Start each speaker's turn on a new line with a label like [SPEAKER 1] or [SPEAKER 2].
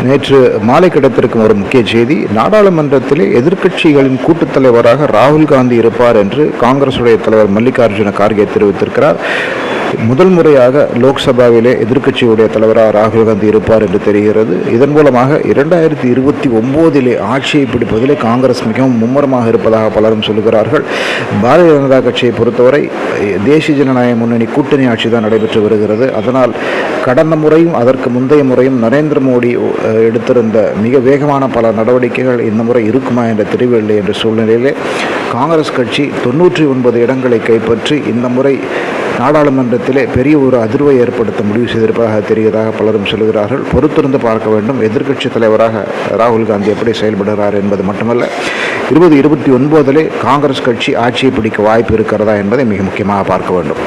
[SPEAKER 1] நேற்று மாலை கிடைத்திருக்கும் ஒரு முக்கிய செய்தி, நாடாளுமன்றத்திலே எதிர்க்கட்சிகளின் கூட்டுத் தலைவராக ராகுல் காந்தி இருப்பார் என்று காங்கிரசுடைய தலைவர் மல்லிகார்ஜுன கார்கே தெரிவித்திருக்கிறார். முதல் முறையாக லோக்சபாவிலே எதிர்க்கட்சியுடைய தலைவராக ராகுல் காந்தி இருப்பார் என்று தெரிகிறது. இதன் மூலமாக 2029 ஆட்சியை பிடிப்பதிலே காங்கிரஸ் மிகவும் மும்முரமாக இருப்பதாக பலரும் சொல்கிறார்கள். பாரதிய ஜனதா கட்சியை பொறுத்தவரை தேசிய ஜனநாயக முன்னணி கூட்டணி ஆட்சி தான் நடைபெற்று வருகிறது. அதனால் கடந்த முறையும் அதற்கு முந்தைய முறையும் நரேந்திர மோடி எடுத்திருந்த மிக வேகமான பல நடவடிக்கைகள் இந்த முறை இருக்குமா என்ற தெரியவில்லை என்ற சூழ்நிலையிலே காங்கிரஸ் கட்சி 99 இடங்களை கைப்பற்றி இந்த முறை நாடாளுமன்றத்திலே பெரிய ஒரு அதிர்வை ஏற்படுத்த முடிவு செய்திருப்பதாக தெரிவதாக பலரும் சொல்கிறார்கள். பொறுத்திருந்து பார்க்க வேண்டும். எதிர்க்கட்சி தலைவராக ராகுல் காந்தி எப்படி செயல்படுகிறார் என்பது மட்டுமல்ல, 2029 காங்கிரஸ் கட்சி ஆட்சியை பிடிக்க வாய்ப்பு இருக்கிறதா என்பதை மிக முக்கியமாக பார்க்க வேண்டும்.